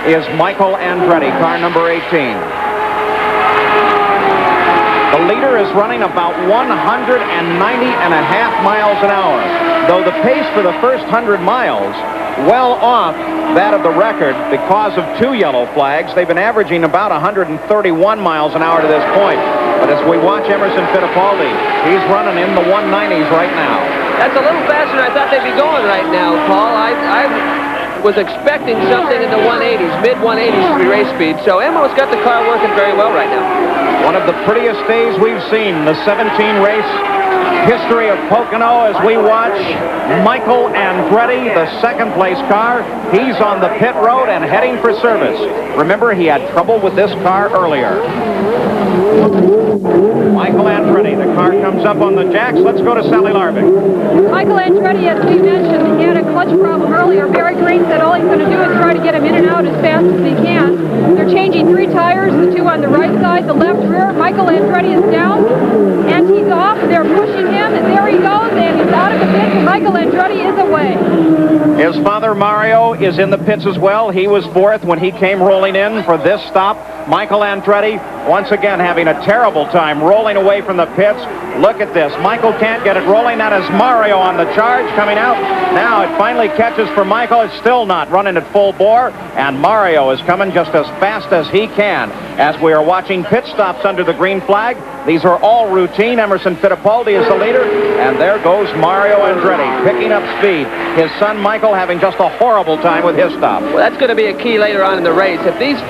is Michael Andretti, car number 18. The leader is running about 190.5 miles an hour, though the pace for the first 100 miles well off that of the record because of 2 yellow flags. They've been averaging about 131 miles an hour to this point. But as we watch Emerson Fittipaldi, he's running in the 190s right now. That's a little faster than I thought they'd be going right now, Paul. I was expecting something in the 180s, mid-180s to be race speed. So Emo's got the car working very well right now. One of the prettiest days we've seen, the 17 race history of Pocono, as we watch Michael Andretti, the second-place car. He's on the pit road and heading for service. Remember, he had trouble with this car earlier. Michael Andretti, the car comes up on the jacks. Let's go to Sally Larvik. Michael Andretti, as we mentioned, he had a clutch problem earlier. Barry Green said all he's going to do is try to get him in and out as fast as he can. They're changing 3 tires, the 2 on the right side, the left rear. Michael Andretti is down, and he's off. They're pushing him, and there he goes, and he's out of the pits, and Michael Andretti is away. His father, Mario, is in the pits as well. He was 4th when he came rolling in for this stop. Michael Andretti, once again, having a terrible time rolling away from the pits. Look at this. Michael can't get it rolling. That is Mario on the charge coming out. Now it finally catches for Michael. It's still not running at full bore, and Mario is coming just as fast as he can. As we are watching pit stops under the green flag, these are all routine. Emerson Fittipaldi is the leader, and there goes Mario Andretti picking up speed. His son Michael having just a horrible time with his stop. Well, that's going to be a key later on in the race. If these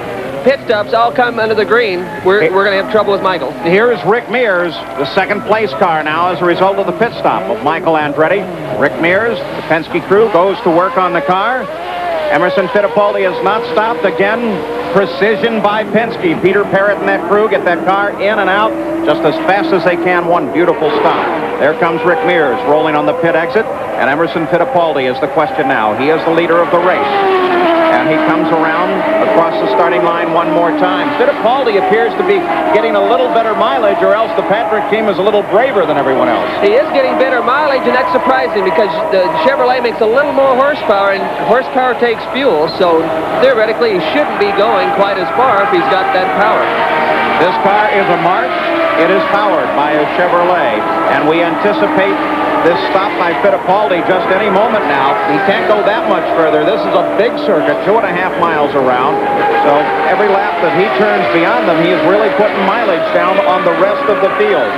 pit stops all come under the green, we're going to have trouble with Michael. Here's Rick Mears, the second-place car now as a result of the pit stop of Michael Andretti. Rick Mears, the Penske crew, goes to work on the car. Emerson Fittipaldi has not stopped again. Precision by Penske. Peter Parrott and that crew get that car in and out just as fast as they can. One beautiful stop. There comes Rick Mears rolling on the pit exit, and Emerson Fittipaldi is the question now. He is the leader of the race, and he comes around across the starting line one more time. Fittipaldi appears to be getting a little better mileage, or else the Patrick team is a little braver than everyone else. He is getting better mileage, and that's surprising because the Chevrolet makes a little more horsepower, and horsepower takes fuel, so theoretically he shouldn't be going quite as far if he's got that power. This car is a March. It is powered by a Chevrolet, and we anticipate this stop by Fittipaldi just any moment now. He can't go that much further. This is a big circuit, 2.5 miles around. So every lap that he turns beyond them, he is really putting mileage down on the rest of the field.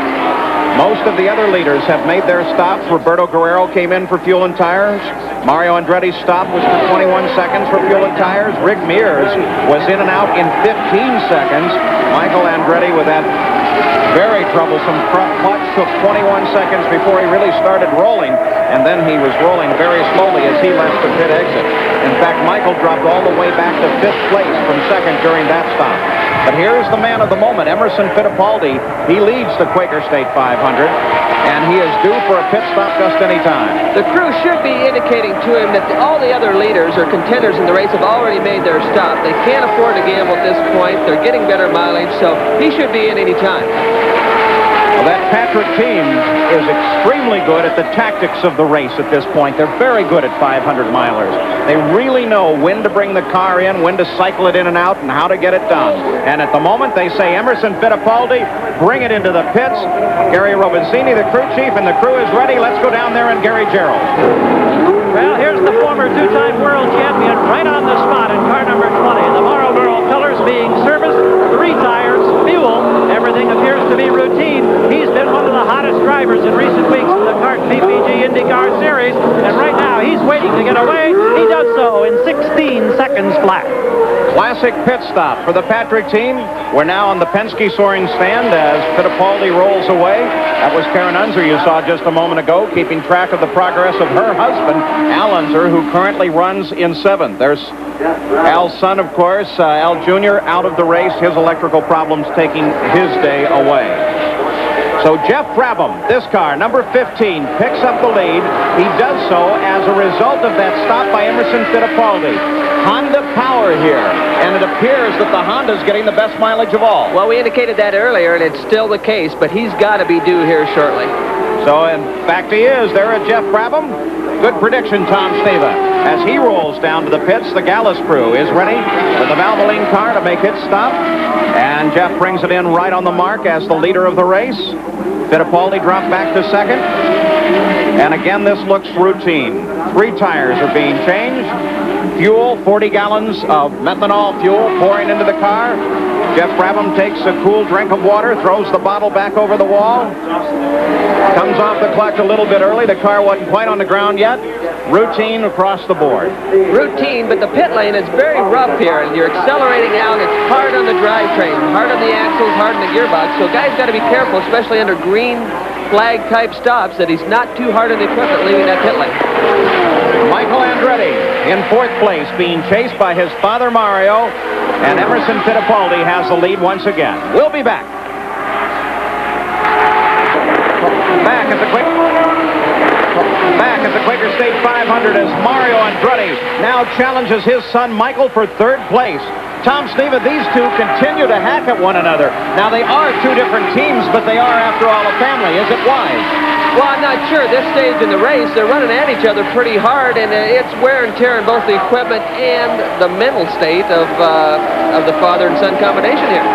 Most of the other leaders have made their stops. Roberto Guerrero came in for fuel and tires. Mario Andretti's stop was for 21 seconds for fuel and tires. Rick Mears was in and out in 15 seconds. Michael Andretti with that very troublesome clutch took 21 seconds before he really started rolling, and then he was rolling very slowly as he left the pit exit. In fact, Michael dropped all the way back to 5th place from 2nd during that stop. But here's the man of the moment, Emerson Fittipaldi. He leads the Quaker State 500, and he is due for a pit stop just any time. The crew should be indicating to him that all the other leaders or contenders in the race have already made their stop. They can't afford to gamble at this point. They're getting better mileage, so he should be in any time. Well, that Patrick team is extremely good at the tactics of the race at this point. They're very good at 500-milers. They really know when to bring the car in, when to cycle it in and out, and how to get it done. And at the moment, they say, Emerson Fittipaldi, bring it into the pits. Gary Robinsini, the crew chief, and the crew is ready. Let's go down there and Gary Gerald. Well, here's the former 2-time world champion right on the spot in car number 20. The Marlboro pillars being serviced, 3 tires, fuel, everything appears to be routine. He's been one of the hottest drivers in recent weeks in the CART PPG IndyCar Series, and right now he's waiting to get away. He does so in 16 seconds flat. Classic pit stop for the Patrick team. We're now on the Penske soaring stand as Fittipaldi rolls away. That was Karen Unser you saw just a moment ago, keeping track of the progress of her husband, Al Unser, who currently runs in 7th. There's Al's son, of course, Al Jr., out of the race. His electrical problems taking his day away. So Jeff Brabham, this car, number 15, picks up the lead. He does so as a result of that stop by Emerson Fittipaldi. Honda power here, and it appears that the Honda's getting the best mileage of all. Well, we indicated that earlier, and it's still the case, but he's got to be due here shortly. So, in fact, he is. There at Jeff Brabham. Good prediction, Tom Steva. as he rolls down to the pits. The Gallus crew is ready with the Valvoline car to make its stop. And Jeff brings it in right on the mark as the leader of the race. Fittipaldi dropped back to second. And again, this looks routine. 3 tires are being changed. Fuel, 40 gallons of methanol fuel pouring into the car. Jeff Brabham takes a cool drink of water, throws the bottle back over the wall. Comes off the clutch a little bit early. The car wasn't quite on the ground yet. Routine across the board. Routine, but the pit lane is very rough here, and you're accelerating out. It's hard on the drivetrain, hard on the axles, hard on the gearbox. So guys got to be careful, especially under green flag type stops, that he's not too hard on the equipment leaving that pit lane. Michael Andretti in 4th place, being chased by his father Mario, and Emerson Fittipaldi has the lead once again. We'll be back. Back at the Quaker State 500 as Mario Andretti now challenges his son Michael for 3rd place. Tom Sneva, these two continue to hack at one another. Now, they are 2 different teams, but they are, after all, a family. Is it wise? Well, I'm not sure. This stage in the race, they're running at each other pretty hard, and it's wear and tear in both the equipment and the mental state of the father and son combination here.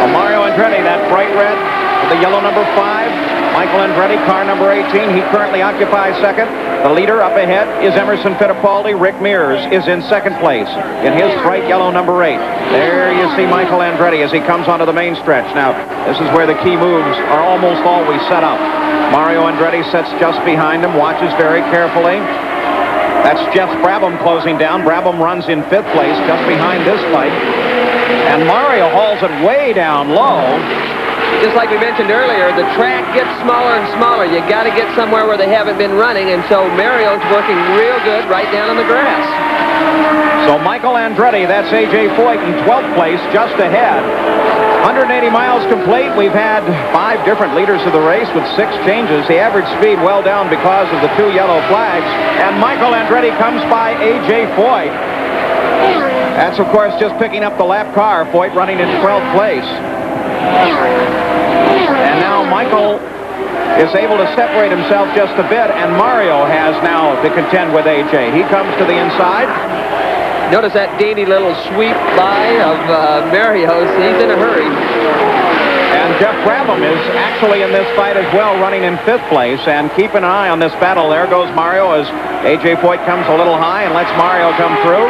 Well, Mario Andretti, that bright red with the yellow number 5. Michael Andretti, car number 18. He currently occupies second. The leader up ahead is Emerson Fittipaldi. Rick Mears is in 2nd place in his bright yellow number 8. There you see Michael Andretti as he comes onto the main stretch. Now, this is where the key moves are almost always set up. Mario Andretti sits just behind him, watches very carefully. That's Jeff Brabham closing down. Brabham runs in 5th place just behind this fight. And Mario hauls it way down low. Just like we mentioned earlier, the track gets smaller and smaller. You got to get somewhere where they haven't been running, and so Mario's working real good right down on the grass. So Michael Andretti, that's A.J. Foyt in 12th place, just ahead. 180 miles complete. We've had 5 different leaders of the race with 6 changes. The average speed well down because of the 2 yellow flags. And Michael Andretti comes by A.J. Foyt. That's, of course, just picking up the lap car. Foyt running in 12th place. And now Michael is able to separate himself just a bit, and Mario has now to contend with A.J. He comes to the inside. Notice that dainty little sweep by of Mario's. He's in a hurry. And Jeff Brabham is actually in this fight as well, running in 5th place. And keep an eye on this battle. There goes Mario as A.J. Foyt comes a little high and lets Mario come through.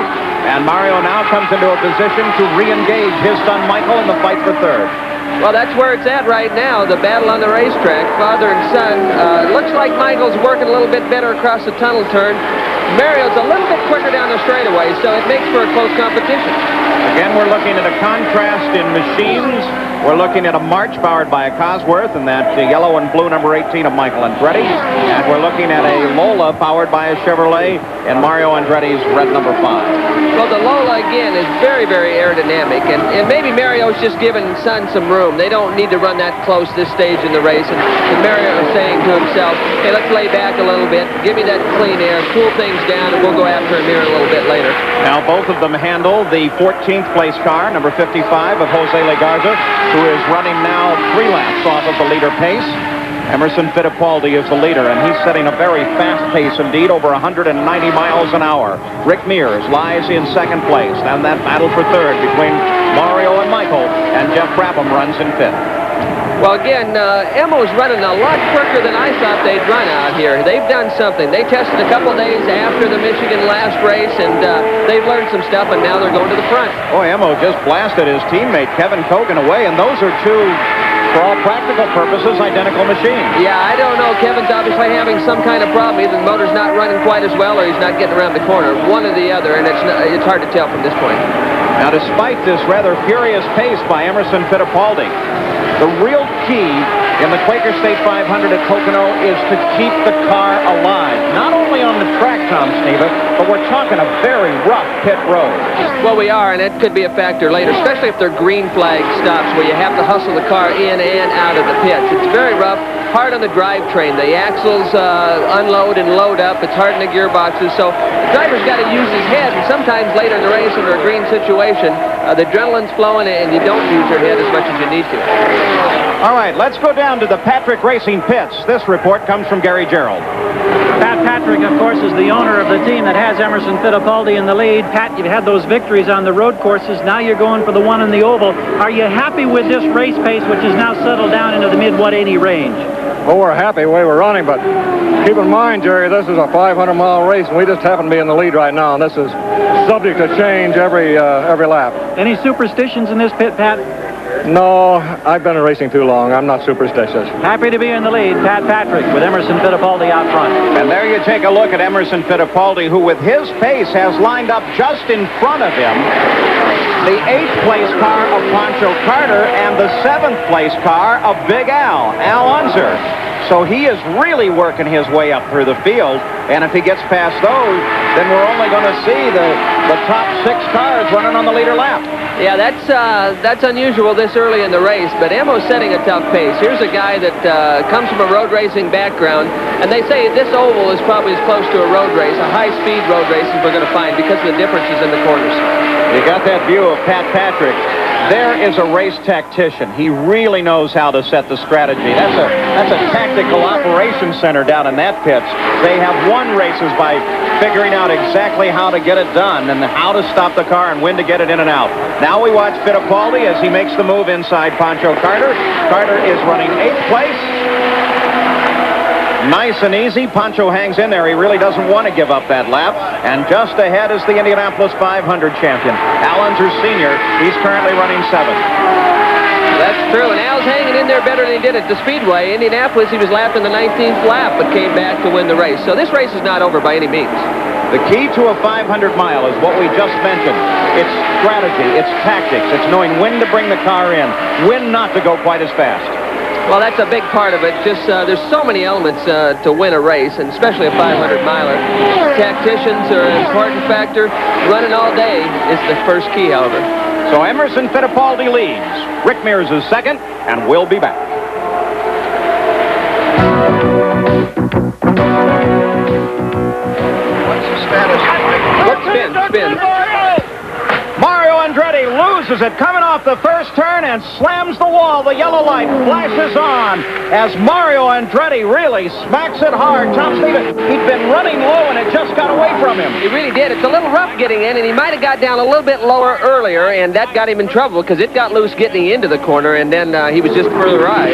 And Mario now comes into a position to re-engage his son Michael in the fight for 3rd. Well, that's where it's at right now, the battle on the racetrack, father and son. Looks like Michael's working a little bit better across the tunnel turn. Mario's a little bit quicker down the straightaway, so it makes for a close competition. Again, we're looking at a contrast in machines. We're looking at a March powered by a Cosworth and that yellow and blue number 18 of Michael Andretti. And we're looking at a Lola powered by a Chevrolet and Mario Andretti's red number 5. Well, the Lola, again, is very, very aerodynamic. And maybe Mario's just giving son some room. They don't need to run that close this stage in the race. And Mario is saying to himself, hey, let's lay back a little bit. Give me that clean air. Cool things down, and we'll go after him here a little bit later. Now, both of them handle the 14th place car, number 55 of Jose Legarza, who is running now 3 laps off of the leader pace. Emerson Fittipaldi is the leader, and he's setting a very fast pace indeed, over 190 miles an hour. Rick Mears lies in 2nd place. And that battle for 3rd between Mario and Michael, and Jeff Brabham runs in 5th. Well, again, Emo's running a lot quicker than I thought they'd run out here. They've done something. They tested a couple days after the Michigan last race, and they've learned some stuff, and now they're going to the front. Boy, Emo just blasted his teammate Kevin Kogan away, and those are 2, for all practical purposes, identical machines. Yeah, I don't know. Kevin's obviously having some kind of problem. Either the motor's not running quite as well, or he's not getting around the corner. One or the other, and it's hard to tell from this point. Now, despite this rather furious pace by Emerson Fittipaldi, the real key in the Quaker State 500 at Pocono is to keep the car alive. Not only on the track, Tom Sneva, but we're talking a very rough pit road. Well, we are, and it could be a factor later, especially if they're green flag stops where you have to hustle the car in and out of the pits. It's very rough, hard on the drivetrain. The axles unload and load up. It's hard in the gearboxes, so the driver's got to use his head, and sometimes later in the race under a green situation, The adrenaline's flowing, and you don't use your head as much as you need to. All right, let's go down to the Patrick Racing pits. This report comes from Gary Gerald. Pat Patrick, of course, is the owner of the team that has Emerson Fittipaldi in the lead. Pat, you've had those victories on the road courses. Now you're going for the one in the oval. Are you happy with this race pace, which is now settled down into the mid-180 range? Well, we're happy the way we're running, but keep in mind, Jerry, this is a 500-mile race, and we just happen to be in the lead right now, and this is subject to change every lap. Any superstitions in this pit, Pat? No, I've been racing too long. I'm not superstitious. Happy to be in the lead, Pat Patrick, with Emerson Fittipaldi out front. And there you take a look at Emerson Fittipaldi, who with his pace has lined up just in front of him the 8th place car of Pancho Carter and the 7th place car of Big Al Unser. So he is really working his way up through the field, and if he gets past those, then we're only going to see the top 6 cars running on the leader lap. Yeah, that's unusual this early in the race, but Emo's setting a tough pace. Here's a guy that comes from a road racing background, and they say this oval is probably as close to a road race, a high-speed road race, as we're going to find because of the differences in the corners. You got that view of Pat Patrick. There is a race tactician. He really knows how to set the strategy. That's a tactical operations center down in that pits. They have won races by figuring out exactly how to get it done and how to stop the car and when to get it in and out. Now we watch Fittipaldi as he makes the move inside Pancho Carter. Carter is running 8th place. Nice and easy. Pancho hangs in there. He really doesn't want to give up that lap. And just ahead is the Indianapolis 500 champion, Al Unser Sr. He's currently running 7th. That's true, and Al's hanging in there better than he did at the Speedway. Indianapolis, he was lapped in the 19th lap, but came back to win the race. So this race is not over by any means. The key to a 500-mile is what we just mentioned. It's strategy, it's tactics, it's knowing when to bring the car in, when not to go quite as fast. Well, that's a big part of it. Just there's so many elements to win a race, and especially a 500-miler. Tacticians are an important factor. Running all day is the first key, however. So Emerson Fittipaldi leads. Rick Mears is second, and we'll be back. What's the status, Mike? Spin. Mario Andretti loses it coming off the first turn and slams the wall. The yellow light flashes on as Mario Andretti really smacks it hard. Tom Stevens, he'd been running low and it just got away from him. He really did. It's a little rough getting in, and he might have got down a little bit lower earlier, and that got him in trouble because it got loose getting into the corner, and then he was just further right.